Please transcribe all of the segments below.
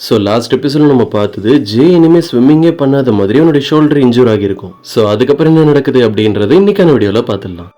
So last எபிசோட நம்ம பார்த்தது ஜே இனிமே ஸ்விம்மிங்கே பண்ணாத மாதிரி அவனுடைய ஷோல்டர் இன்ஜூர் ஆகியிருக்கும். ஸோ அதுக்கப்புறம் என்ன நடக்குது அப்படின்றத இன்னைக்கான வீடியோவில் பார்த்துடலாம்.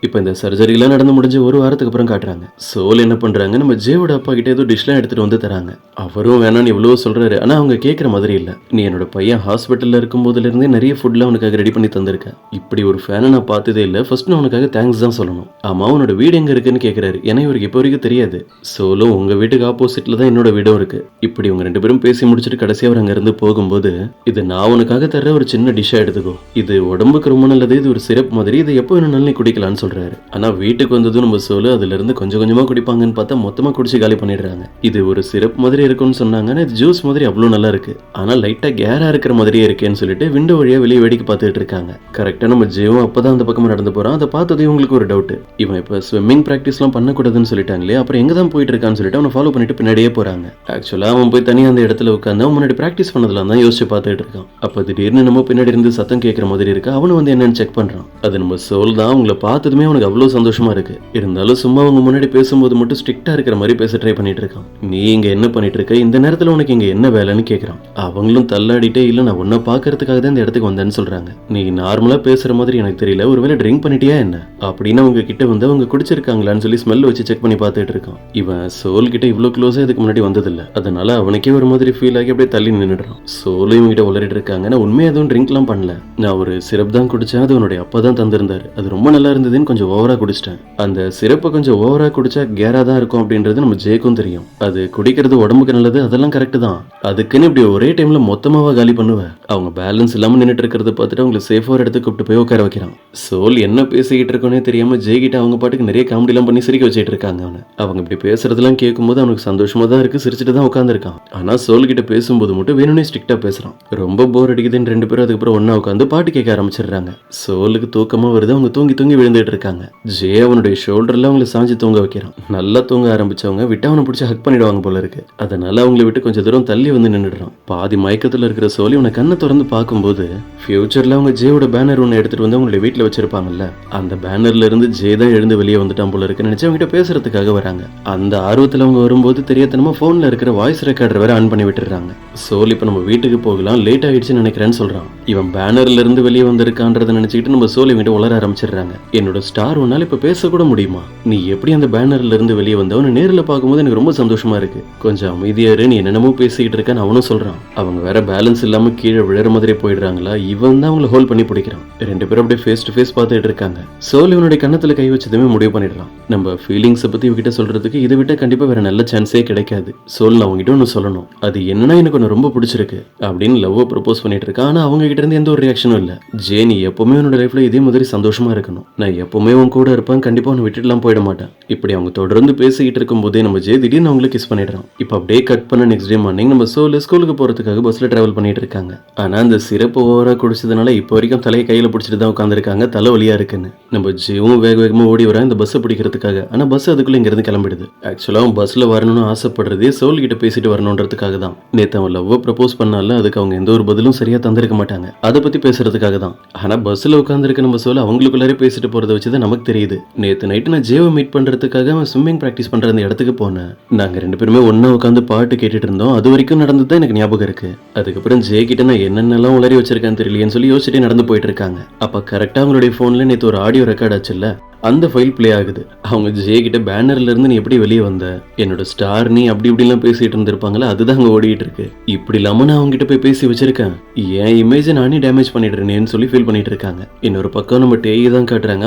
இப்போ இந்த சர்ஜரிலாம் நடந்து முடிஞ்ச ஒரு வாரத்துக்கு அப்புறம் காட்டுறாங்க. சோல் என்ன பண்றாங்க, நம்ம ஜேவோட அப்பா கிட்ட ஏதோ டிஷ்லாம் எடுத்துட்டு வந்து தராங்க. அவரும் வேணான்னு இவ்வளோ சொல்றாரு, ஆனா அவங்க கேட்குற மாதிரி இல்லை. நீ என்னோட பையன் ஹாஸ்பிட்டல்ல இருக்கும் போதுல இருந்தே நிறைய ஃபுட்லாம் அவனுக்காக ரெடி பண்ணி தந்திருக்கேன். இப்படி ஒரு ஃபேனை நான் பார்த்ததே இல்லை. ஃபர்ஸ்ட் நான் உனக்காக தேங்க்ஸ் தான் சொல்லணும். ஆமா, உன்னோட வீடு எங்க இருக்குன்னு கேட்கிறாரு. ஏன்னா இவருக்கு இப்போ வரைக்கும் தெரியாது. சோலும் உங்க வீட்டுக்கு ஆப்போசிட்ல தான் என்னோட வீடும் இருக்கு. இப்படி இவங்க ரெண்டு பேரும் பேசி முடிச்சுட்டு கடைசி அவர் அங்க இருந்து போகும்போது, இது நான் உனக்காக தர்ற ஒரு சின்ன டிஷ்ஷா எடுத்துக்கோ. இது உடம்புக்கு ரொம்ப நல்லது. இது ஒரு சிரப் மாதிரி. இதை எப்போ வேணும்னாலும் நீ குடிக்கலாம்னு சொல்றாரு. ஆனா வீட்டுக்கு வந்ததும் நம்ம சோலு அதுல இருந்து கொஞ்சம் கொஞ்சமா குடிப்பாங்கன்னு பார்த்தா மொத்தமா குடிச்சு காலி பண்ணிடுறாங்க. இது ஒரு சிரப் மாதிரி இருக்கும்னு சொன்னாங்க. இது ஜூஸ் மாதிரி அவ்வளவு நல்லா இருக்கு. ஆனா லைட்டா கேரா இருக்கிற மாதிரியே இருக்கேன்னு சொல்லிட்டு விண்டோ வழியா வெளியே வேடிக்கை பார்த்துட்டு இருக்காங்க. கரெக்டா நம்ம ஜேவும் அப்பதான் அந்த பக்கமா நடந்து போறான். அதை பார்த்தது இவங்களுக்கு ஒரு டவுட். இவன் இப்ப ஸ்விம்மிங் பிராக்டிஸ் எல்லாம் பண்ணக்கூடாதுன்னு சொல்லிட்டாங்களே, அப்புறம் எங்க தான் போயிட்டு இருக்கான்னு சொல்லிட்டு அவனை ஃபாலோ பண்ணிட்டு பின்னாடியே போறாங்க. ஆக்சுவலா அவன் போய் தனியா அந்த இடத்துல உட்காந்து அவன் முன்னாடி பிராக்டிஸ் பண்ணதுல தான் யோசிச்சு பார்த்துட்டு இருக்கான். அப்ப திடீர்னு நம்ம பின்னாடி இருந்து சத்தம் கேட்கிற மாதிரி இருக்கு. அவனு வந்து என்னன்னு செக் பண்றான். அது நம்ம சோல் தான். அவங்களை பார்த்ததுமே அவனுக்கு அவ்வளவு சந்தோஷமா இருக்கு. இருந்தாலும் சும்மா அவங்க முன்னாடி பேசும்போது மட்டும் ஸ்ட்ரிக்டா இருக்கிற மாதிரி பேச ட்ரை பண்ணிட்டு இருக்கான். நீ இங்க என்ன பண்ணிட்டு இருக்க, இந்த நேரத்துல உனக்கு இங்க என்ன வேலைன்னு கேக்குறான். அவங்களும் தள்ளாடிட்டே, இல்ல நான் உன்ன பாக்குறதுக்காக தான் இந்த இடத்துக்கு வந்தேன்னு சொல்றாங்க. நீ நார்மலா பேசுற மாதிரி எனக்கு தெரியல, ஒருவேளை ட்ரிங்க் பண்ணிட்டியா என்ன அப்படின்னு அவங்க கிட்ட வந்து அவங்க குடிச்சிருக்காங்களான்னு சொல்லி ஸ்மெல் வச்சு செக் பண்ணி பார்த்துட்டு இருக்கான். இவன் சோல் கிட்ட இவ்வளவு க்ளோஸா இதுக்கு முன்னாடி வந்ததில்ல. அதனால அவனுக்கே ஒரு மாதிரி ஃபீல் ஆகி அப்படியே தள்ளி நின்னுடுறான். சோலும் இவங்க கிட்ட உளறிட்டு இருக்காங்க. நான் உண்மையா எதுவும் ட்ரிங்க்லாம் பண்ணல, நான் ஒரு சிரப் தான் குடிச்சேன். அது உன்னுடைய அப்பா தான் தந்திருந்தாரு. அது ரொம்ப நல்லா இருந்ததுன்னு கொஞ்சம் ஓவரா குடிச்சிட்டேன். அந்த சிறப்பு கொஞ்சம் ஓவரா குடிச்சா கேரா தான் இருக்கும் அப்படின்றது நம்ம ஜேக்கும் தெரியும். அது குடிக்கிறது உடம்புக்கு நல்லது, அதெல்லாம் கரெக்ட் தான். அதுக்குன்னு இப்படி ஒரே டைம்ல மொத்தமாவா காலி பண்ணுவேன். அவங்க பேலன்ஸ் இல்லாம நின்னுட்டு இருக்கிறத பார்த்துட்டு அவங்களை சேஃபா ஒரு இடத்துக்கு கூப்பிட்டு போய் உட்கார வைக்கிறான். சோல் என்ன பேசிக்கிட்டு இருக்கோன்னே தெரியாம ஜே கிட்ட அவங்க பாட்டுக்கு நிறைய காமெடி எல்லாம் பண்ணி சிரிக்க வச்சுட்டு இருக்காங்க. அவங்க இப்படி பேசுறதெல்லாம் கேட்கும்போது அவனுக்கு சந்தோஷமா தான் இருக்கு. சிரிச்சுட்டு தான் உட்காந்துருக்கான். ஆனா சோல் கிட்ட பேசும்போது மட்டும் வேணும்னே ஸ்ட்ரிக்டா பேசுறான். ரொம்ப போர் அடிக்குதுன்னு ரெண்டு பேரும் அதுக்கப்புறம் ஒன்னா உட்காந்து பாட்டு கேட்க ஆரம்பிச்சிடுறாங்க. சோலுக்கு தூக்கமா வருது. அவங்க தூங்கி தூங்கி விழுந்துட்டு இருக்காங்க. ஜே அவனுடைய ஷோல்டர்ல அவங்களை சாஞ்சு தூங்க வைக்கிறான். நல்லா தூங்க ஆரம்பிச்சவங்க விட்டு அவனை பிடிச்சி ஹக் பண்ணிடுவாங்க போல இருக்கு. அதனால அவங்களை விட்டு கொஞ்சம் தூரம் தள்ளி வந்து நின்றுடுறான். பாதி மயக்கத்துல இருக்கிற சோலி உன கண்ணை திறந்து பார்க்கும்போது ஃபியூச்சர்ல அவங்க ஜேவோட பேனர் ஒன்று எடுத்துட்டு வந்து அவங்களுடைய வீட்டுல வச்சிருப்பாங்கல்ல, அந்த பேனர்ல இருந்து ஜே தான் எழுந்து வெளியே வந்துட்டான் போல இருக்கு நினைச்சு அவங்க கிட்ட பேசுறதுக்காக வராங்க. அந்த ஆர்வத்துல அவங்க வரும்போது தெரியாதனமா போன்ல இருக்கிற வாய்ஸ் ரெக்கார்டர் வேற ஆன் பண்ணி விட்டுறாங்க. சோல் இப்ப நம்ம வீட்டுக்கு போகலாம், லேட் ஆயிடுச்சுன்னு நினைக்கிறேன்னு சொல்றான். இவன் பேனர்ல இருந்து வெளியே வந்திருக்கான்றத நினைச்சுக்கிட்டு நம்ம சோல் இவங்கிட்ட உளர ஆரம்பிச்சிடுறாங்க. என்னோட ஸ்டார் உன்னால இப்ப பேசக்கூட முடியுமா, நீ எப்படி அந்த பேனர்ல இருந்து வெளியே வந்தவன நேரில் பார்க்கும்போது எனக்கு ரொம்ப சந்தோஷமா இருக்கு, கொஞ்சம் அமைதியாரு, நீ என்னென்னமோ பேசிக்கிட்டு இருக்கன்னு அவனும் சொல்றான். அவங்க வேற பேலன்ஸ் இல்லாம கீழே விழுற மாதிரி போயிடுறாங்களா, இவன் தான் அவங்களை ஹோல்ட் பண்ணி பிடிக்கிறான். ரெண்டு பேரும் அப்படியே ஃபேஸ் டு ஃபேஸ் பார்த்துட்டு இருக்காங்க. சோல் இவனுடைய கண்ணத்துல கை வச்சதுமே முடிவு பண்ணிடலாம். நம்ம ஃபீலிங்ஸை பத்தி இவகிட்ட சொல்றதுக்கு இதை விட்ட கண்டிப்பா வேற நல்ல சான்ஸே கிடைக்காது. சோல் நான் அவங்ககிட்ட ஒன்று சொல்லணும், அது என்னன்னா எனக்கு ஒன்று ரொம்ப பிடிச்சிருக்கு அப்படின்னு லவ்வை ப்ரப்போஸ் பண்ணிட்டு இருக்கான். ஆனா அவங்க கிட்ட இருந்து எந்த ஒரு ரியாக்ஷனும் இல்ல. ஜே, நீ எப்பவுமே உன்னோட லைஃப்ல இதே மாதிரி சந்தோஷமா இருக்கணும், நான் எப்பவுமே உன் கூட இருப்பேன், கண்டிப்பா உன்னை விட்டுட்டுலாம் போயிட மாட்டேன். இப்படி அவங்க தொடர்ந்து பேசிக்கிட்டு இருக்கும் போதே நம்ம ஜே திடீர்னு அவங்களை கிஸ் பண்ணிடுறான். இப்போ அப்படியே கட் பண்ண நெக்ஸ்ட் டே மார்னிங் நம்ம சோல் ஸ்கூலுக்கு போறதுக்காக பஸ்ல டிராவல் பண்ணிட்டு இருக்காங்க. ஆனா அந்த சிறப்பு ஓவரா குடிச்சதுனால இப்போ வரைக்கும் தலையை கையில பிடிச்சிட்டு தான் உட்காந்துருக்காங்க. தலை வலியா இருக்குன்னு நம்ம ஜேவும் வேக வேகமா ஓடி வரான் இந்த பஸ்ஸை பிடிக்கிறதுக்காக. ஆனா பஸ் அதுக்குள்ள இங்க இருந்து கிளம்பிடுது. ஆக்சுவலா அவன் பஸ்ல வரணும்னு ஆசைப்படுறதே சோல் கிட்ட பேசிட்டு வரணுன்றதுக்காக தான். நேத்து அவன் லவ் ப்ரப்போஸ் பண்ணால அதுக்கு அவங்க எந்த ஒரு பதிலும் சரியா தந்திருக்க மாட்டாங்க, அதை பத்தி பேசுறதுக்காக தான். ஆனா பஸ்ல உட்காந்துருக்க நம்ம சோல் அவங்களுக்குள்ளாரே பேசிட்டு போறதை வச்சுதான் நமக்கு தெரியுது. நேத்து நைட்டு நான் ஜேவை மீட் பண்றதுக்காக அவன் ஸ்விம்மிங் பிராக்டிஸ் பண்ற அந்த இடத்துக்கு போனேன். நாங்க ரெண்டு பேருமே ஒன்னா உட்காந்து பாட்டு கேட்டுட்டு இருந்தோம். அது வரைக்கும் நடந்தது எனக்கு ஞாபகம் இருக்கு. அதுக்கப்புறம் ஜே கிட்ட நான் என்னென்னலாம் உளறி வச்சிருக்கேன்னு தெரியலையேன்னு சொல்லி யோசிச்சுட்டே நடந்து போயிட்டு இருக்காங்க. அப்ப கரெக்டா அவங்களுடைய போன்ல நேத்து ஒரு ஆடியோ ரெக்கார்ட் ஆச்சுல்ல, அந்த ஃபைல் பிளே ஆகுது. அவங்க ஜே கிட்ட பேனர்ல இருந்து நீ எப்படி வெளியே வந்த, என்னோட ஸ்டார் நீ அப்படி இப்படிலாம் பேசிட்டு இருந்திருப்பாங்களா, அதுதான் அங்க ஓடிட்டு இருக்கு. இப்படி இல்லாம நான் அவங்க கிட்ட போய் பேசி வச்சிருக்கேன், என் இமேஜை நானே டேமேஜ் பண்ணிடுறேன்னு சொல்லி ஃபீல் பண்ணிட்டு இருக்காங்க. இன்னொரு பக்கம் நம்ம டேயை தான் காட்டுறாங்க.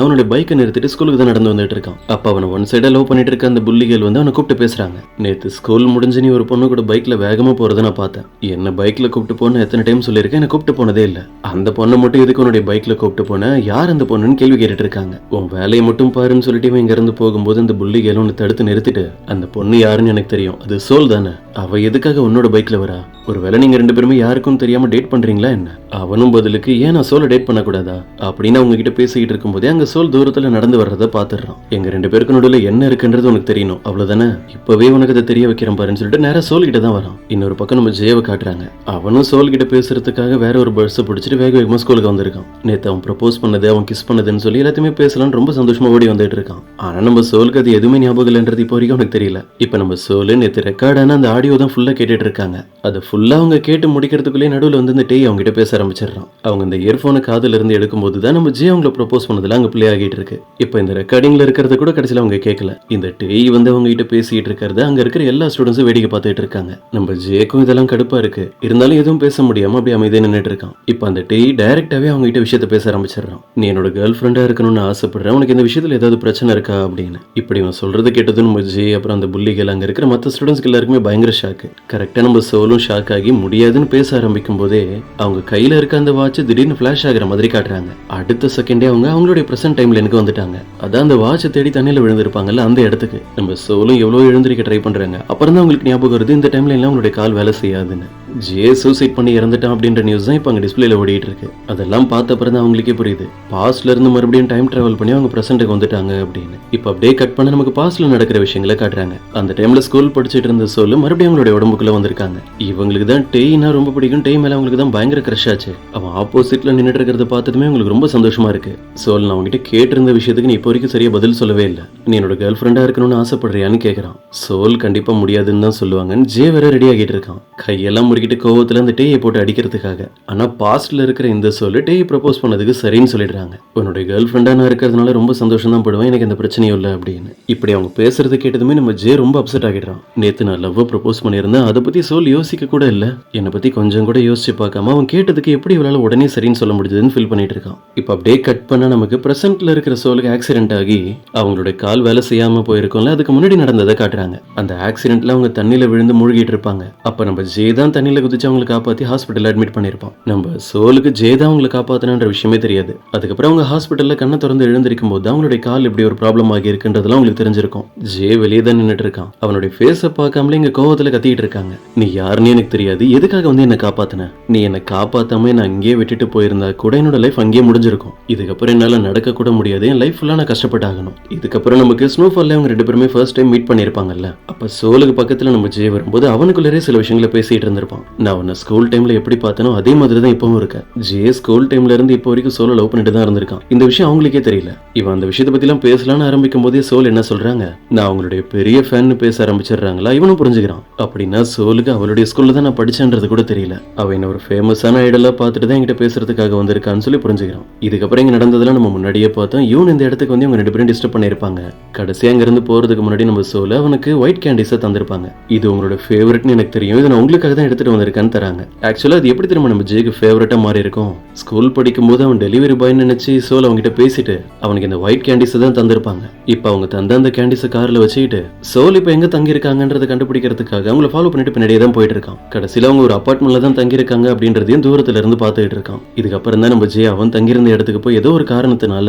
அவனோட பைக்கை நிறுத்திட்டு ஸ்கூலுக்கு தான் நடந்து வந்துட்டு இருக்கான். அப்ப அவனை ஒன் சைடா லவ் பண்ணிட்டு இருக்க அந்த புள்ளிகள் வந்து அவனை கூப்பிட்டு பேசுறாங்க. நேத்து ஸ்கூல் முடிஞ்சு நீ ஒரு பொண்ணு கூட பைக்ல வேகமா போறதை நான் பார்த்தேன். என்ன பைக்ல கூப்பிட்டு போன எத்தனை டைம் சொல்லியிருக்கேன், என்ன கூப்பிட்டு போனதே இல்ல. அந்த பொண்ணை மட்டும் எதுக்கு உன்னுடைய பைக்ல கூப்பிட்டு போன, யார் அந்த பொண்ணுன்னு கேள்வி கேட்டுட்டு இருக்காங்க. உன் வேலையை மட்டும் பாருன்னு சொல்லிட்டு இவன் இங்க இருந்து போகும்போது அந்த புள்ளிகள் ஒன்று தடுத்து நிறுத்திட்டு, அந்த பொண்ணு யாருன்னு எனக்கு தெரியும், அது சோல் தானே, அவ எதுக்காக உன்னோட பைக்ல வரா, ஒருவேளை நீங்க ரெண்டு பேருமே யாருக்கும் தெரியாம டேட் பண்றீங்களா என்ன? அவனும் பதிலுக்கு ஏன் நான் சோலை டேட் பண்ண கூடாதா அப்படின்னு அவங்க கிட்ட பேசிக்கிட்டு இருக்கும் போதே அங்க சோல் தூரத்துல நடந்து வர்றதை பாத்துறான். எங்க ரெண்டு பேருக்கு நடுவில் என்ன இருக்குன்றது உனக்கு தெரியணும், அவ்வளவுதானே, இப்பவே உனக்கு அதை தெரிய வைக்கிறேன் பாருன்னு சொல்லிட்டு நேரா சோல் கிட்ட தான் வரான். இன்னொரு பக்கம் நம்ம ஜேவை காட்டுறாங்க. அவனும் சோல் கிட்ட பேசுறதுக்காக வேற ஒரு பஸ் பிடிச்சிட்டு வேக வேகமா ஸ்கூலுக்கு வந்திருக்கான். நேத்து அவன் ப்ரப்போஸ் பண்ணது, அவன் கிஸ் பண்ணதுன்னு சொல்லி எல்லாத்தையுமே பேசலாம்னு ரொம்ப சந்தோஷம் சந்தோஷமா ஓடி வந்துட்டு இருக்கான். ஆனா நம்ம சோலுக்கு அது எதுவுமே ஞாபகம் இல்லைன்றது இப்போ வரைக்கும் அவனுக்கு தெரியல. இப்ப நம்ம சோலு நேத்து ரெக்கார்டான அந்த ஆடியோ தான் ஃபுல்லா கேட்டுட்டு இருக்காங்க. அதை ஃபுல்லா அவங்க கேட்டு முடிக்கிறதுக்குள்ளே நடுவில் வந்து இந்த டேய் அவங்க கிட்ட பேச ஆரம்பிச்சிடறான். அவங்க இந்த இயர்போனை காதுல இருந்து எடுக்கும்போது தான் நம்ம ஜே அவங்கள ப்ரொபோஸ் பண்ணதுல அங்க பிளே ஆகிட்டு இருக்கு. இப்போ இந்த ரெக்கார்டிங்ல இருக்கிறத கூட கடைசியில் அவங்க கேட்கல. இந்த டேய் வந்து அவங்க கிட்ட பேசிட்டு இருக்கிறத அங்க இருக்கிற எல்லா ஸ்டூடெண்ட்ஸும் வேடிக்கை பார்த்துட்டு இருக்காங்க. நம்ம ஜேக்கும் இதெல்லாம் கடுப்பா இருக்கு. இருந்தாலும் எதுவும் பேச முடியாம அப்படியே அமைதியா நின்னுட்டு இருக்கான். இப்போ அந்த டேய் டைரக்டாவே அவங்க கிட்ட விஷயத்த பேச ஆரம்பிச்சிடறான். நீ என்னோட கேர்ள் ஃப்ரெண்டா இருக்கணும்னு ஆசைப்படுறேன், உனக்கு இந்த விஷயத்துல ஏதாவது பிரச்சனை இருக்கா அப்படின்னு. இப்படி இவன் சொல்றது கேட்டதும் நம்ம ஜே அப்புறம் அந்த புள்ளிகள் அங்க இருக்கிற மற்ற ஸ்டூடெண்ட்ஸ்க்கு எல்லாருக்குமே பயங்கர ஷாக்கு. கரெக்டா நம்ம சோலும் ஷாக் ஆகி முடியாதுன்னு பேச ஆரம்பிக்கும் போதே அவங்க கையில இருக்க அந்த வாட்ச் திடீர்னு ஃபிளாஷ் ஆகிற மாதிரி காட்டுறாங்க. அடுத்த செகண்டே அவங்க அவங்களுடைய பிரசன்ட் டைம்ல எனக்கு வந்துட்டாங்க. அதான் அந்த வாட்சை தேடி தண்ணியில விழுந்திருப்பாங்கல்ல அந்த இடத்துக்கு. நம்ம சோலும் எவ்வளவு எழுந்திருக்க ட்ரை பண்றாங்க. அப்புறம் தான் அவங்களுக்கு ஞாபகம் வருது இந்த டைம்ல எல்லாம் அவங்களுடைய கால் வேலை செய்யாதுன்னு. ஜே சூசைட் பண்ணி இறந்துட்டான் அப்படின்ற நியூஸ் தான் இப்போ அங்க டிஸ்பிளேல ஓடிட்டு இருக்கு. அதெல்லாம் பார்த்த அப்புறம் தான் அவங்களுக்கே புரியுது பாஸ்ட்ல இருந்து மறுபடியும் டைம் டிராவல் பண்ணி அவங்க பிரசன்ட்டுக்கு வந்துட்டாங்க அப்படின்னு. இப்போ அப்படியே கட் பண்ண நமக்கு பாஸ்ட்ல நடக்கிற விஷயங்களை காட்டுறாங்க. அந்த டைம்ல ஸ்கூல் படிச்சுட்டு இருந்த சோலு மறுபடியும் அவங்களுடைய உடம்புக்குள்ள வந்திருக்காங்க. இவங்களுக்கு தான் டேய்னா ரொம்ப பிடிக்கும். டேய் மேல அவங்களுக்கு தான் பயங்கர கிரஷ் ஆச்சு. அவன் ஆப்போசிட்ல நின்னுட்டு இருக்கிறத பார்த்ததுமே அவங்களுக்கு ரொம்ப சந்தோஷமா இருக்கு. சோல் நான் அவங்ககிட்ட கேட்டிருந்த விஷயத்துக்கு நீ இப்போ வரைக்கும் சரியா பதில் சொல்லவே இல்லை. நீ என்னோட கேர்ள் ஃப்ரெண்டா இருக்கணும்னு ஆசைப்படுறியான்னு கேட்கறான். சோல் கண்டிப்பா முடியாதுன்னு தான் சொல்லுவாங்கன்னு ஜே வேற ரெடி ஆகிட்டு இருக்கான். கையெல்லாம் முறுக்கிட்டு கோவத்துல அந்த டேயை போட்டு அடிக்கிறதுக்காக. ஆனா பாஸ்ட்ல இருக்கிற இந்த சோல் டேயை ப்ரப்போஸ் பண்ணதுக்கு சரின்னு சொல்லிடுறாங்க. உன்னோட கேர்ள் ஃப்ரெண்டா நான் இருக்கிறதுனால ரொம்ப சந்தோஷம் தான் படுவேன், எனக்கு எந்த பிரச்சனையும் இல்லை அப்படின்னு. இப்படி அவங்க பேசுறது கேட்டதுமே நம்ம ஜே ரொம்ப அப்செட் ஆகிடுறான். நேத்து நான் லவ் ப்ரப்போஸ் பண்ணியிருந்தேன், அதை பத்தி சோல் யோசிக்க கூட இல்லை. என்னை பத்தி கொஞ்சம் கூட யோசிச்சு பார்க்காம அவன் கேட்டதுக்கு எப்படி இவளால உடனே சரின்னு சொல்ல முடிஞ்சதுன்னு ஃபீல் பண்ணிட்டு இருக்கான். இப்போ அப்படியே கட் பண்ணா நமக்கு பிரசன்ட்ல இருக்கிற சோலுக்கு ஆக்சிடென்ட் ஆகி அவங்களோட கால் வேலை செய்யாம போயிருக்கோம்ல, அதுக்கு முன்னாடி நடந்ததை காட்டுறாங்க. அந்த ஆக்சிடென்ட்ல அவங்க தண்ணியில விழுந்து மூழ்கிட்டு இருப்பாங்க. அப்ப நம்ம ஜே தான் தண்ணியில குதிச்சு அவங்களை காப்பாத்தி ஹாஸ்பிட்டல் அட்மிட் பண்ணிருப்பான். நம்ம சோலுக்கு ஜே தான் அவங்களை காப்பாத்தினான்ற விஷயமே தெரியாது. அதுக்கப்புறம் அவங்க ஹாஸ்பிட்டல்ல கண்ணை திறந்து எழுந்திருக்கும் போது அவங்களுடைய கால் இப்படி ஒரு ப்ராப்ளம் ஆகி இருக்குன்றதெல்லாம் அவங்களுக்கு தெரிஞ்சிருக்கும். ஜே வெளியே தான் நின்னுட்டு இருக்கான். அவனுடைய ஃபேஸை பார்க்காமலே இங்க கோவத்துல கத்திட்டு இருக்காங்க. நீ யாருன்னு எனக்கு தெரியாது, எதுக்காக வந்து என்ன காப்பாத்தின? நீ என்ன காப்பாத்தாம நான் அங்கேயே விட்டுட்டு போயிருந்தா கூட என்னோட லைஃப் அங்கேயே முடிஞ்சிருக்கும். இதுக்கப்புறம் என்னால நடக்க கூட முடியாது, என் லைஃப் ஃபுல்லா நான் கஷ்டப்பட்டாகணும். இதுக்கப்புறம் நமக்கு ஸ்னோஃபால்ல அவங்க ரெண்டு பேருமே ஃபர்ஸ்ட் டைம் மீட் பண்ணிருப்பாங்கல்ல. அப்ப சோலுக்கு பக்கத்துல நம்ம ஜே வரும்போது அவனுக்குள்ளே சில விஷயங்களை பேசிட்டு இருந்திருப்பான். நான் உன்னை ஸ்கூல் டைம்ல எப்படி பார்த்தனோ அதே மாதிரி தான் இப்பவும் இருக்க. ஜே ஸ்கூல் டைம்ல இருந்து இப்போ வரைக்கும் சோலை லவ் பண்ணிட்டு தான் இருந்திருக்கான். இந்த விஷயம் அவங்களுக்கே தெரியல. இவன் அந்த விஷயத்தை பத்தி எல்லாம் பேசலான்னு ஆரம்பிக்கும் போதே சோல் என்ன சொல்றாங்க, நான் அவங்களுடைய பெரிய ஃபேன் பேச ஆரம்பிச்சிடுறாங்களா. இவனும் புரிஞ்சுக்கிறான். அப்படின்னா சோலுக்கு அவளுடைய ஸ்கூல்ல தான் நான் படிச்சேன்றது கூட தெரியல. அவ என்ன ஒரு ஃபேமஸான ஐடலா பார்த்துட்டு தான் என்கிட்ட பேசுறதுக்காக வந்திருக்கான்னு சொல்லி புரிஞ்சுக்கிறான். இதுக்கப்புறம் இங்க நடந்ததெல்லாம் நம்ம முன்னாடியே பார்த்தோம். இவன் இந்த இடத்துக்கு வந்து இவங்க ரெண்டு பேரும் டிஸ்டர்ப் பண்ணிருப்பாங்க. கடைசியா அங்க இருந்து போறதுக்கு முன்னாடி நம்ம சோல அவனுக்கு ஒயிட் கேண்டிஸை தந்திருப்பாங்க. இது உங்களோட ஃபேவரட்னு எனக்கு தெரியும், இதை நான் உங்களுக்காக தான் எடுத்துட்டு வந்திருக்கேன்னு தராங்க. ஆக்சுவலா அது எப்படி தெரியுமா நம்ம ஜேக்கு ஃபேவரட்டா மாறி இருக்கும். ஸ்கூல் படிக்கும் போது அவன் டெலிவரி பாய் நினைச்சு சோல் அவங்க கிட்ட பேசிட்டு அவனுக்கு இந்த ஒயிட் கேண்டிஸை தான் தந்திருப்பாங்க. இப்ப அவங்க தந்த அந்த கேண்டிஸை கார்ல வச்சுக்கிட்டு சோல் இப்ப எங்க தங்கி இருக்காங்கன்றதை கண்டுபிடிக்கிறதுக்காக அவங்களை ஃபாலோ பண்ணிட்டு பின்னாடியே தான் போயிட்டு இருக்கான். கடைசியில அவங்க ஒரு அபார்ட்மெண்ட்ல தான் தங்கி இருக்காங்க அப்படின்றதையும் தூரத்துல இருந்து பார்த்துட்டு இருக்கான். இதுக்கப்புறம் தான் நம்ம ஜே அவன் தங்கியிருந்த இடத்துக்கு போய் ஏதோ ஒரு காரணத்தினால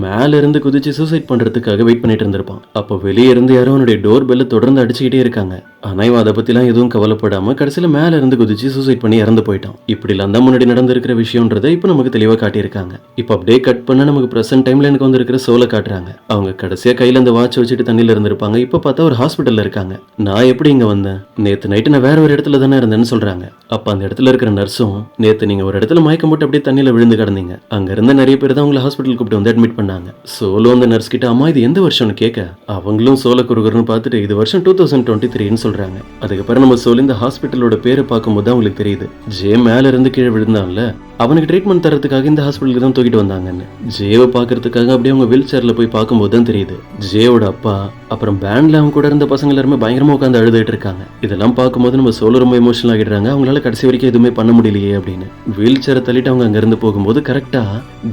மேல இருந்து குதிச்சு சூசைட் பண்றதுக்காக வெயிட் பண்ணிட்டு இருந்திருப்பான். அப்போ வெளியே இருந்து யாரும் அவனுடைய டோர் பெல்ல தொடர்ந்து அடிச்சுக்கிட்டே இருக்காங்க. ஆனா இவன் அதை பத்திலாம் எதுவும் கவலைப்படாம கடைசியில மேல இருந்து குதிச்சு சூசைட் பண்ணி இறந்து போயிட்டான். இப்படி எல்லாம் தான் முன்னாடி நடந்திருக்கிற விஷயம்ன்றதை இப்ப நமக்கு தெளிவா காட்டியிருக்காங்க. இப்ப அப்படியே கட் பண்ண நமக்கு பிரசன்ட் டைம்ல எனக்கு வந்திருக்கிற சோலை காட்டுறாங்க. அவங்க கடைசியா கையில அந்த வாட்ச் வச்சுட்டு தண்ணியில இருந்திருப்பாங்க. இப்ப பார்த்தா ஒரு ஹாஸ்பிட்டல்ல இருக்காங்க. நான் எப்படி இங்க வந்தேன்? நேத்து நைட்டு நான் வேற ஒரு இடத்துல தானே இருந்தேன்னு சொல்றாங்க. அப்ப அந்த இடத்துல இருக்கிற நர்ஸும் நேத்து நீங்க ஒரு இடத்துல மயக்கம் போட்டு அப்படியே தண்ணியில விழுந்து கிடந்தீங்க, அங்க இருந்த நிறைய பேர் தான் உங்களை ஹாஸ்பிட்டல் கூப்பிட்டு வந்து அட்மிட் பண்ணாங்க. சோலோ அந்த நர்ஸ் கிட்ட அம்மா இது எந்த வருஷம்னு கேட்க அவங்களும் சோலை குறுகுறுன்னு பார்த்துட்டு இது வருஷம் 2023ன்னு சொல்றாங்க. அதுக்கப்புறம் நம்ம சோல் இந்த ஹாஸ்பிட்டலோட பேரை பார்க்கும்போது அவங்களுக்கு தெரியுது ஜே மேல இருந்து கீழே விழுந்தான்ல, அவனுக்கு ட்ரீட்மெண்ட் தரத்துக்காக இந்த ஹாஸ்பிட்டலுக்கு தான் தூக்கிட்டு வந்தாங்கன்னு. ஜேவை பாக்குறதுக்காக அப்படியே அவங்க வீல் சேர்ல போய் பார்க்கும்போது தான் தெரியுது ஜேவோட அப்பா அப்புறம் பேண்ட்ல அவங்க கூட இருந்த பசங்க எல்லாருமே பயங்கரமா உட்காந்து அழுதுட்டு இருக்காங்க. இதெல்லாம் பார்க்கும்போது நம்ம சோல் ரொம்ப எமோஷனல் ஆகிடுறாங்க. அவங்களால கடைசி வரைக்கும் எதுவுமே பண்ண முடியலையே அப்படின்னு வீல் சேரை தள்ளிட்டு அவங்க அங்க இருந்து போகும்போது கரெக்டா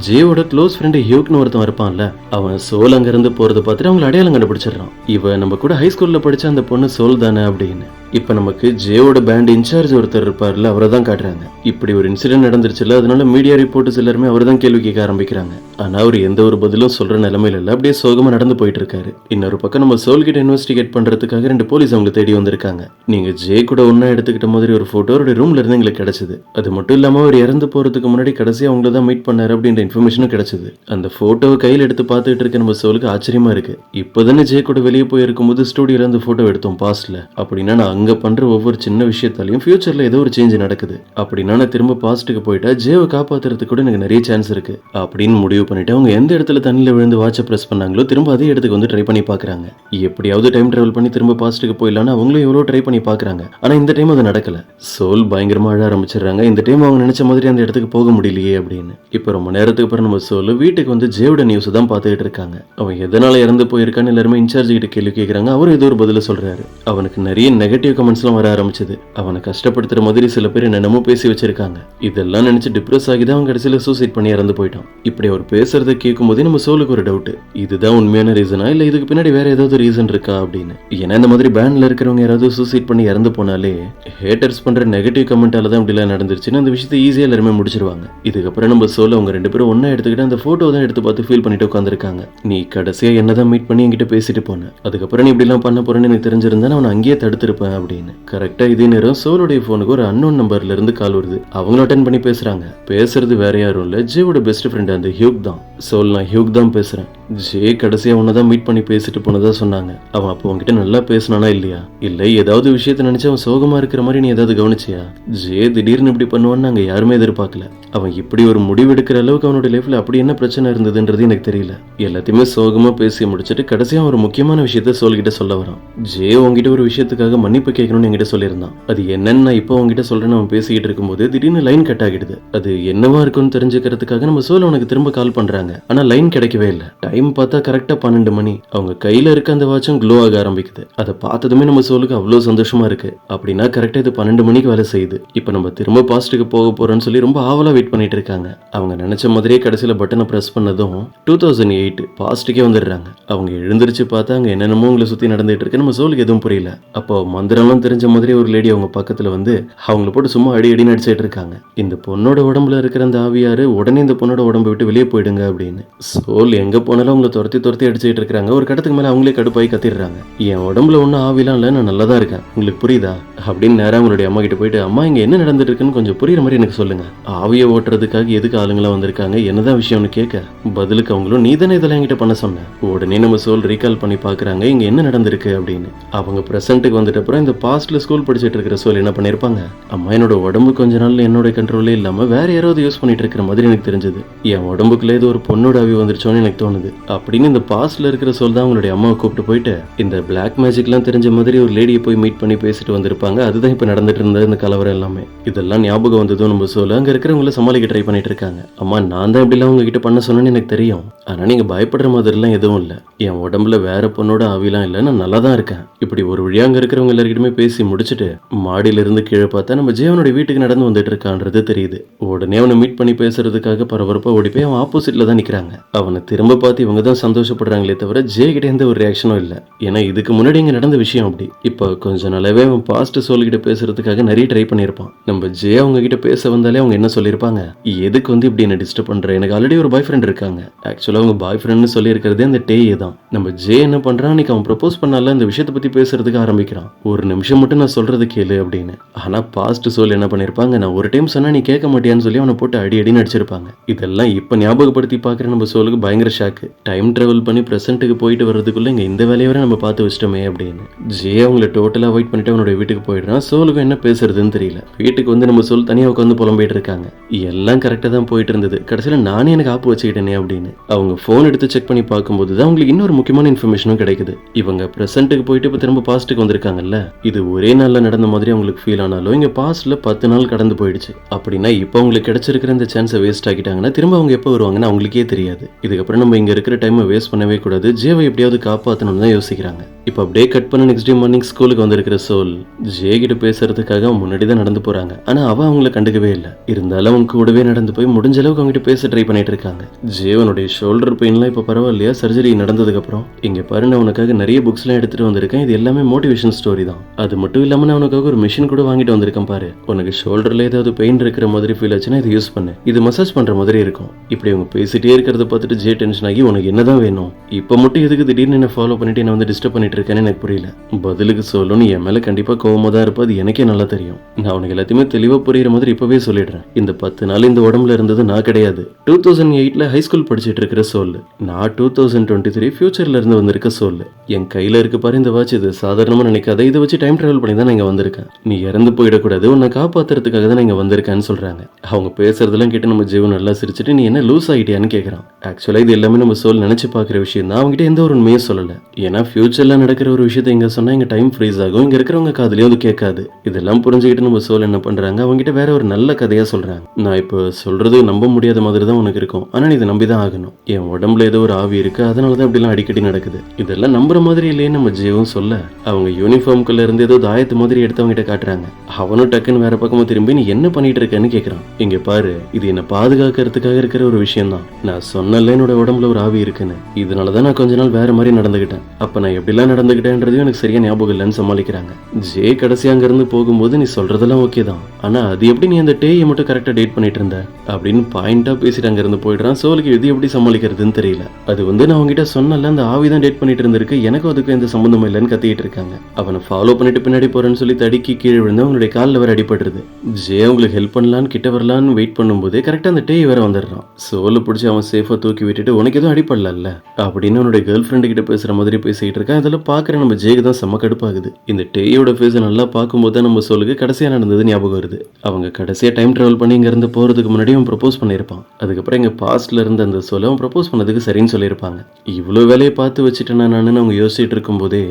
ஜேவோட க்ளோஸ் ஃப்ரெண்ட் ஹியூக்னு ஒருத்தன் இருப்பான்ல, அவன் சோல் அங்க இருந்து போறதை பார்த்துட்டு அவங்க அடையாளம் கண்டுபிடிச்சிடறான். இவ நம்ம கூட ஹை ஸ்கூல்ல படிச்ச அந்த பொண்ணு சோல் தானே அப்படின்னு. இப்ப நமக்கு ஜேவோட பேண்ட் இன்சார்ஜ் ஒருத்தர் இருப்பார்ல, அவரை தான் காட்டுறாங்க. இப்படி ஒரு இன்சிடென்ட் நடந்துருச்சுல, அதனால மீடியா ரிப்போர்ட்டர்ஸ் எல்லாருமே அவர் தான் கேள்வி கேட்க ஆரம்பிக்கிறாங்க. ஆனா அவர் எந்த ஒரு பதிலும் சொல்ற நிலைமையில இல்ல, அப்படியே சோகமா நடந்து போயிட்டு இருக்காரு. இன்னொரு பக்கம் நம்ம சோல் கிட்ட இன்வெஸ்டிகேட் பண்றதுக்காக 2 போலீஸ் அவங்க தேடி வந்திருக்காங்க. நீங்க ஜே கூட ஒன்னா எடுத்துக்கிட்ட மாதிரி ஒரு போட்டோ அவருடைய ரூம்ல இருந்து எங்களுக்கு கிடைச்சது. அது மட்டும் இல்லாம அவர் இறந்து போறதுக்கு முன்னாடி கடைசியா அவங்கள தான் மீட் பண்ணாரு அப்படின்ற இன்ஃபர்மேஷனும் கிடைச்சது. அந்த போட்டோவை கையில் எடுத்து பார்த்துட்டு இருக்க நம்ம சோலுக்கு ஆச்சரியமா இருக்கு. இப்பதானே ஜே கூட வெளியே போயிருக்கும் போது ஸ்டூடியோல இருந்து போட்டோ எடுத்தோம் பாஸ்ட்ல, அப்படின்னா நான் அங்க பண்ற ஒவ்வொரு சின்ன விஷயத்தாலையும் ஃபியூச்சர்ல ஏதோ ஒரு சேஞ்ச் நடக்குது. அப்படின்னா நான் திரும்ப பாஸ்ட்டுக்கு போயிட்டா ஜேவை காப்பாத்துறதுக்கு கூட எனக்கு நிறைய சான்ஸ் இருக்கு அப்படின்னு முடிவு பண்ணிட்டு அவங்க எந்த இடத்துல தண்ணியில் விழுந்து வாட்சை ப்ரெஸ் பண்ணாங்களோ திரும்ப அதே இடத்துக்கு வந்து ட்ரை பண்ணி பார்க்குறாங்க. எப்படியாவது டைம் ட்ராவல் பண்ணி திரும்ப பாஸ்ட்டுக்கு போயிடலான்னு அவங்களும் எவ்வளோ ட்ரை பண்ணி பார்க்குறாங்க. ஆனால் இந்த டைம் அது நடக்கல. சோல் பயங்கரமாக அழ ஆரம்பிச்சிடுறாங்க. இந்த டைம் அவங்க நினைச்ச மாதிரி அந்த இடத்துக்கு போக முடியலையே அப்படின்னு. இப்போ ரொம்ப நேரத்துக்கு அப்புறம் நம்ம சோல் வீட்டுக்கு வந்து ஜேவோட நியூஸ் தான் பார்த்துக்கிட்டு இருக்காங்க. அவன் எதனால இறந்து போயிருக்கான்னு எல்லாருமே இன்சார்ஜ் கிட்ட கேள்வி கேட்குறாங்க. அவர் ஏதோ ஒரு பதில சொல்றாரு. அவனுக்கு நிறைய நெகட்டிவ் கமெண்ட்ஸ்லாம் வர ஆரம்பிச்சது. அவனை கஷ்டப்படுத்துற மாதிரி சில பேர் என்னென்னமோ பேசி வச்சிருக்காங்க. இதெல்லாம் நினைச்சு டிப்ரெஸ் ஆகி தான் அவன் கடைசியில் சூசைட் பண்ணி இறந்து போயிட்டான். இப்படி அவர் பேசுறதை கேட்கும் போதே நம்ம சோலுக்கு ஒரு டவுட். இதுதான் உண்மையான ரீசனா இல்ல இதுக்கு பின்னாடி வேற ஏதாவது ரீசன் இருக்கா அப்படின்னு. ஏன்னா இந்த மாதிரி பேண்ட்ல இருக்கிறவங்க யாராவது சூசைட் பண்ணி இறந்து போனாலே ஹேட்டர்ஸ் பண்ற நெகட்டிவ் கமெண்டால தான் இப்படிலாம் நடந்துருச்சுன்னு அந்த விஷயத்தை ஈஸியா எல்லாருமே முடிச்சிருவாங்க. இதுக்கப்புறம் நம்ம சோல் அவங்க 2 பேரும் ஒன்னா எடுத்துக்கிட்டு அந்த போட்டோ தான் எடுத்து பார்த்து ஃபீல் பண்ணிட்டு உட்காந்துருக்காங்க. நீ கடைசியா என்னதான் மீட் பண்ணி என்கிட்ட பேசிட்டு போன, அதுக்கப்புறம் நீ இப்படிலாம் பண்ண போறேன்னு எனக்கு தெரிஞ்சிருந்தா நான் அங்கேயே தடுத்திருப்பேன் அப்படின்னு. கரெக்டா இதே நேரம் சோலுடைய போனுக்கு ஒரு அன்னோன் நம்பர்ல இருந்து கால் வருது. அவங்களும் அட்டன் பண்ணி பேசுறாங்க. பேசுறது வேற யாரும் இல்ல, ஜேவோட பெஸ்ட் ஃப்ரெண்ட் அந்த ஹியூக் தான். சோல், நான் ஹியூக் தான் பேசுறேன். ஜே கடைசியா உன்னதான் மீட் பண்ணி பேசிட்டு போனதா சொன்னாங்க. அவன் அப்போ உன்கிட்ட நல்லா பேசினானா இல்லையா, இல்ல ஏதாவது விஷயத்த நினைச்சு அவன் சோகமா இருக்கிற மாதிரி நீ ஏதாவது கவனிச்சியா? ஜே திடீர்னு இப்படி பண்ணுவான்னு நாங்க யாருமே எதிர்பார்க்கல. அவன் இப்படி ஒரு முடிவு எடுக்கிற அளவுக்கு அவனோட லைஃப்ல அப்படி என்ன பிரச்சனை இருந்ததுன்றது எனக்கு தெரியல. எல்லாத்தையுமே சோகமா பேசி முடிச்சுட்டு கடைசியா ஒரு முக்கியமான விஷயத்த சோல் கிட்ட சொல்ல வரான். ஜே உங்ககிட்ட ஒரு விஷயத்துக்காக மன்னிப்பு கேட்கணும்னு என்கிட்ட சொல்லியிருந்தான். அது என்னன்னு நான் இப்போ உங்ககிட்ட சொல்றேன்னு அவன் பேசிக்கிட்டு இருக்கும்போது திடீர்னு லைன் கட் ஆகிடுது. அது என்னவா இருக்குன்னு தெரிஞ்சுக்கிறதுக்காக நம்ம சோல் அவனுக்கு திரும்ப கால் பண்றாங்க. ஆனா லைன் கிடைக்கவே இல்லை. டைம் பார்த்தா கரெக்டா 12 மணி. அவங்க கையில இருக்க அந்த வாட்சும் க்ளோ ஆக ஆரம்பிக்குது. அதை பார்த்ததுமே நம்ம சோலுக்கு அவ்வளவு சந்தோஷமா இருக்கு. அப்படின்னா கரெக்டா இது 12 மணிக்கு வேலை செய்யுது. இப்ப நம்ம திரும்ப பாஸ்ட்டுக்கு போக போறோம்னு சொல்லி ரொம்ப ஆவலா வெயிட் பண்ணிட்டு இருக்காங்க. அவங்க நினைச்ச மாதிரியே கடைசியில பட்டனை பிரஸ் பண்ணதும் 2008 பாஸ்ட்டுக்கே வந்துடுறாங்க. அவங்க எழுந்திருச்சு பார்த்தா அங்க என்னென்னமோ உங்களை சுத்தி நடந்துட்டு இருக்கு. நம்ம சோலுக்கு எதுவும் புரியல. அப்போ மந்திரம்லாம் தெரிஞ்ச மாதிரி ஒரு லேடி அவங்க பக்கத்துல வந்து அவங்கள போட்டு சும்மா அடி அடி நடிச்சிட்டு இருக்காங்க. இந்த பொண்ணோட உடம்புல இருக்கிற அந்த ஆவியாரு உடனே இந்த பொண்ணோட உடம்பை விட்டு வெளியே போயிடுங்க அப்படின்னு. சோல் எங்க போனாலும் அவங்களை துரத்தி அடிச்சுட்டு இருக்காங்க. ஒரு கட்டத்துக்கு மேல அவங்களே கடுப்பாய் கத்திடுறாங்க. என் உடம்புல ஒன்னும் ஆவிலாம் இல்ல, நான் நல்லா தான் இருக்கேன், உங்களுக்கு புரியுதா அப்படின்னு நேரா அவங்களுடைய அம்மா கிட்ட போயிட்டு, அம்மா இங்க என்ன நடந்துட்டு இருக்குன்னு கொஞ்சம் புரியுற மாதிரி எனக்கு சொல்லுங்க. ஆவியை ஓட்டுறதுக்காக எதுக்கு ஆளுங்களா வந்திருக்காங்க, என்னதான் விஷயம்னு கேட்க பதிலுக்கு அவங்களும் நீ தானே இதெல்லாம் என்கிட்ட பண்ண சொன்ன. உடனே நம்ம சோல் ரீகால் பண்ணி பாக்குறாங்க இங்க என்ன நடந்திருக்கு அப்படின்னு. அவங்க பிரசன்ட்டுக்கு வந்துட்ட அப்புறம் இந்த பாஸ்ட்ல ஸ்கூல் படிச்சுட்டு இருக்கிற சோல் என்ன பண்ணிருப்பாங்க, அம்மா என்னோட உடம்பு கொஞ்ச நாள்ல என்னோட கண்ட்ரோலே இல்லாம வேற யாராவது யூஸ் பண்ணிட்டு இருக்கிற மாதிரி எனக்கு தெரிஞ்சது. என் உடம்புக்குள்ள ஏதோ ஒரு பொண்ணோட ஆவி வந்துருச்சோன்னு எனக்கு தோணுது அப்படின்னு இந்த பாஸ்ட்ல இருக்கிற சொல் தான் அவங்களுடைய அம்மாவை கூப்பிட்டு போயிட்டு இந்த பிளாக் மேஜிக்லாம் தெரிஞ்ச மாதிரி ஒரு லேடியை போய் மீட் பண்ணி பேசிட்டு வந்திருப்பாங்க. அதுதான் இப்ப நடந்துட்டு இருந்தது இந்த கலவரம் எல்லாமே. இதெல்லாம் ஞாபகம் வந்ததும் நம்ம சொல்ல அங்க இருக்கிறவங்கள சமாளிக்க ட்ரை பண்ணிட்டு இருக்காங்க. அம்மா நான் தான் இப்படிலாம் உங்ககிட்ட பண்ண சொன்னேன்னு எனக்கு தெரியும், ஆனா நீங்க பயப்படுற மாதிரிலாம் எதுவும் இல்ல, என் உடம்புல வேற பொண்ணோட ஆவிலாம் இல்ல, நான் நல்லா தான் இருக்கேன். இப்படி ஒரு வழியா அங்க இருக்கிறவங்க எல்லாருக்கிட்டுமே பேசி முடிச்சுட்டு மாடியில இருந்து கீழே பார்த்தா நம்ம ஜீவனுடைய வீட்டுக்கு நடந்து வந்துட்டு இருக்கான்றது தெரியுது. உடனே அவனை மீட் பண்ணி பேசுறதுக்காக பரபரப்பா ஓடி போய் அவன் ஆப்போசிட்ல தான் நிக்கிறாங்க. அவனை திரும்ப பார்த்து இவங்க தான் சந்தோஷப்படுறாங்களே தவிர ஜே கிட்ட எந்த ஒரு ரியாக்ஷனும் இல்ல. ஏன்னா இதுக்கு முன்னாடி இங்க நடந்த விஷயம் அப்படி. இப்போ கொஞ்ச நாளாவே அவன் பாஸ்ட் சோல் கிட்ட பேசுறதுக்காக நிறைய ட்ரை பண்ணியிருப்பான். நம்ம ஜே அவங்க கிட்ட பேச வந்தாலே அவங்க என்ன சொல்லியிருப்பாங்க, எதுக்கு வந்து இப்படி என்ன டிஸ்டர்ப் பண்ற, எனக்கு ஆல்ரெடி ஒரு பாய் ஃப்ரெண்ட் இருக்காங்க. ஆக்சுவலா அவங்க பாய் ஃப்ரெண்ட்னு சொல்லி இருக்கிறதே அந்த டேயே தான். நம்ம ஜே என்ன பண்றான், அன்னைக்கு அவன் ப்ரப்போஸ் பண்ணால இந்த விஷயத்தை பத்தி பேசுறதுக்கு ஆரம்பிக்கிறான். ஒரு நிமிஷம் மட்டும் நான் சொல்றது கேளு அப்படின்னு. ஆனா பாஸ்ட் சோல் என்ன பண்ணிருப்பாங்க, நான் ஒரு டைம் சொன்னா நீ கேட்க மாட்டியான்னு சொல்லி அவனை போட்டு அடி அடி நடிச்சிருப்பாங்க. இதெல்லாம் இப்ப ஞாபகப்படுத்தி பாக்குற நம்ம சோலுக்கு பயங்கர ஷாக்கு. டைம் டிராவல் பண்ணி பிரசன்ட்டுக்கு போயிட்டு வர்றதுக்குள்ள இங்க இந்த வேலையை வரை நம்ம பார்த்து வச்சிட்டோமே அப்படின்னு. ஜே அவங்கள டோட்டலா அவாய்ட் பண்ணிட்டு அவனோட வீட்டுக்கு போயிடுறான். சோலுக்கு என்ன பேசுறதுன்னு தெரியல. வீட்டுக்கு வந்து நம்ம சோல் தனியா உட்காந்து புலம்பிட்டு இருக்காங்க. எல்லாம் கரெக்டா தான் போயிட்டு இருந்தது, கடைசியில நானே எனக்கு ஆப்பு வச்சுக்கிட்டேனே அப்படின்னு. அவங்க போன் எடுத்து செக் பண்ணி பார்க்கும்போது தான் அவங்களுக்கு இன்னொரு முக்கியமான இன்ஃபர்மேஷனும் கிடைக்குது. இவங்க பிரசன்ட்டுக்கு போயிட்டு இப்ப திரும்ப பாஸ்ட்டுக்கு வந்திருக்காங்கல்ல, இது ஒரே நாள்ல நடந்த மாதிரி அவங்களுக்கு ஃபீல் ஆனாலும் இங்க பாஸ்ட்ல 10 நாள் கடந்து போயிடுச்சு. அப்படின்னா இப்ப அவங்களுக்கு கிடைச்சிருக்கிற இந்த சான்ஸை வேஸ்ட் ஆக்கிட்டாங்கன்னா திரும்ப அவங்க எப்போ வருவாங்கன்னு அவங்களுக்கே தெரியாது. இதுக்கப்புறம் நம்ம இங்க இருக்கிற டைமை வேஸ்ட் பண்ணவே கூடாது, ஜேவை எப்படியாவது காப்பாற்றணும்னு தான் யோசிக்கிறாங்க. இப்போ அப்படியே கட் பண்ண நெக்ஸ்ட் டே மார்னிங் ஸ்கூலுக்கு வந்திருக்கிற சோல் ஜே கிட்ட பேசுறதுக்காக அவன் முன்னாடி தான் நடந்து போறாங்க. ஆனா அவன் அவங்களை கண்டுக்கவே இல்லை. இருந்தாலும் அவங்க கூடவே நடந்து போய் முடிஞ்ச அளவுக்கு அவங்க கிட்ட பேச ட்ரை பண்ணிட்டு இருக்காங்க. ஜேவனுடைய ஷோல்டர் பெயின்லாம் இப்போ பரவாயில்லையா, சர்ஜரி நடந்ததுக்கு அப்புறம்? இங்க பாரு, நான் உனக்காக நிறைய புக்ஸ் எல்லாம் எடுத்துட்டு வந்திருக்கேன், இது எல்லாமே மோட்டிவேஷன் ஸ்டோரி தான். அது மட்டும் இல்லாம நான் உனக்காக ஒரு மிஷின் கூட வாங்கிட்டு வந்திருக்கேன் பாரு. உனக்கு ஷோல்டர்ல ஏதாவது பெயின் இருக்கிற மாதிரி ஃபீல் ஆச்சுன்னா இதை யூஸ் பண்ணு, இது மசாஜ் பண்ற மாதிரி இருக்கும். இப்படி அவங்க பேசிட்டே இருக்கிறத பார்த்துட்டு ஜே டென்ஷன் ஆகி உனக்கு என்னதான் வேணும், இப்ப மட்டும் எதுக்கு திடீர்னு என்ன ஃபாலோ பண்ணிட்டு என்ன வந்து டிஸ்டர்ப் பண்ணிட்டு இருக்கேன்னு எனக்கு புரியல. பதிலுக்கு சொல்லணும், என் மேல கண்டிப்பா கோவமா தான் இருப்பா, அது எனக்கே நல்லா தெரியும். நான் உனக்கு எல்லாத்தையுமே தெளிவா புரியுற மாதிரி இப்பவே சொல்லிடுறேன். இந்த 10 நாள் இந்த உடம்புல இருந்தது நான் கிடையாது. 2008ல ஹை ஸ்கூல் படிச்சுட்டு இருக்கிற சோல். நான் 2023 ஃபியூச்சர்ல இருந்து வந்திருக்க சோல். என் கையில இருக்கு பாரு இந்த வாட்ச், இது சாதாரணமா நினைக்காத, இதை வச்சு டைம் டிராவல் பண்ணி தான் நான் இங்க வந்திருக்கேன். நீ இறந்து போயிடக்கூடாது, உன்னை காப்பாத்துறதுக்காக தான் நான் இங்க வந்திருக்கேன்னு சொல்றாங்க. அவங்க பேசுறதெல்லாம் கேட்டு நம்ம ஜீவன் நல்லா சிரிச்சுட்டு நீ என்ன லூஸ் ஆகிட்டியான்னு கேட்கறான். ஆக்சுவலா இது எல்லாமே நம்ம சோல் நினைச்சு பாக்குற விஷயம் தான். அவங்ககிட்ட எந்த ஒரு உண்மையும் சொல்லல. ஏன்னா ஃபியூச்சர்ல நடக்கிற ஒரு விஷயத்தை இங்க சொன்னா இங்க டைம் ஃப்ரீஸ் ஆகும், இங்க இருக்கிறவங்க காதுலயும் அது கேட்காது. இதெல்லாம் புரிஞ்சுக்கிட்டு நம்ம சோல் என்ன பண்றாங்க, அவங்ககிட்ட வேற ஒரு நல்ல கதையா சொல்றாங்க. நான் இப்போ சொல்றது நம்ப முடியாத மாதிரி தான் உனக்கு இருக்கும், ஆனா நீ இதை நம்பிதான் ஆகணும். என் உடம்புல ஏதோ ஒரு ஆவி இருக்கு, அதனாலதான் இப்படிலாம் அடிக்கடி நடக்குது. இதெல்லாம் நம்புற மாதிரி இல்லையே நம்ம ஜீவன் சொல்ல, அவங்க யூனிஃபார்ம்குள்ள இருந்து ஏதோ தாயத்து மாதிரி எடுத்து அவங்க கிட்ட காட்டுறாங்க. அவனும் டக்குன்னு வேற பக்கமா திரும்பி நீ என்ன பண்ணிட்டு இருக்கேன்னு கேக்குறான். இங்க பாரு, இது என்ன பாதுகாக்கிறதுக்காக இருக்கிற ஒரு விஷயம் தான். நான் சொன்னல என்னோட உடம்புல ஒரு ஆவி இருக்குன்னு, இதனாலதான் நான் கொஞ்ச நாள் வேற மாதிரி நடந்துகிட்டேன். அப்ப நான் எப்படிலாம் நடந்துகிட்டேன்றதையும் எனக்கு சரியா ஞாபகம் இல்லைன்னு சமாளிக்கிறாங்க. ஜே கடைசி அங்க இருந்து போகும்போது நீ சொல்றதெல்லாம் ஓகே தான், ஆனா அது எப்படி நீ அந்த டேயை மட்டும் கரெக்டா டேட் பண்ணிட்டு இருந்த அப்படின்னு பாயிண்டா பேசிட்டு அங்க இருந்து போயிடுறான். சோலுக்கு இது எப்படி சமாளிக்கிறதுன்னு தெரியல. அது நான் உங்ககிட்ட சொன்னல அந்த ஆவிதான் டேட் பண்ணிட்டு இருந்திருக்கு, எனக்கும் அதுக்கு எந்த சம்பந்தமும் இல்லைன்னு கத்திட்டு இருக்காங்க. அவனை ஃபாலோ பண்ணிட்டு பின்னாடி போறேன்னு சொல்லி தடுக்கி கீழே விழுந்து அவங்களுடைய காலில் வேற அடிபட்டுருது. ஜே அவங்களுக்கு ஹெல்ப் பண்ணலான்னு கிட்ட வரலான்னு வெயிட் பண்ணும்போது கரெக்டா அந்த டேய் வேற வந்துடுறான். சோலை பிடிச்சி அவன் சேஃபா தூக்கி விட்டுட்டு உனக்கு எதுவும் அடிப்படல அப்படின்னு அவனுடைய கேர்ள் ஃப்ரெண்டு கிட்ட பேசுற மாதிரி பேசிட்டு இருக்கான். இதெல்லாம் பாக்குற நம்ம ஜேக்கு தான் செம்ம கடுப்பாகுது. இந்த டேயோட ஃபேஸ் நல்லா பார்க்கும்போது தான் நம்ம சோலுக்கு கடைசியா நடந்தது ஞாபகம் வருது. அவங்க கடைசியா டைம் டிராவல் பண்ணி இங்க இருந்து போறதுக்கு முன்னாடி அவன் ப்ரப்போஸ் பண்ணிருப்பான். அதுக்கப்புறம் எங்க பாஸ்ட்ல இருந்த அந்த சோலை அவன் ப்ரப்போஸ் பண்ணதுக்கு சரின்னு சொல்லியிருப்பாங்க. இவ்வளவு வேலையை பார்த்து வச்சுட்டேன் நான் அவங்க யோசிச்சுட்டு இருக்கும் போதே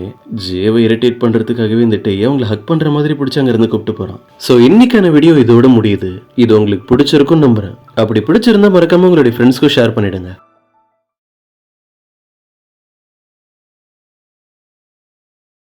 ஜேவை இரிட்டேட் பண்றதுக்காகவே இந்த டேயை அவங்களை ஹக் பண்ற மாதிரி பிடிச்சி அங்க இருந்து கூப்பிட்டு போறான். சோ இன்னைக்கான வீடியோ இதோட முடியுது. இது உங்களுக்கு பிடிச்சிருக்கும் நம்புறேன். அப்படி பிடிச்சிருந்தா மறக்காம உங்களுடைய ஃப்ரெண்ட்ஸ்க்கும் ஷேர் பண்ணிடுங்க.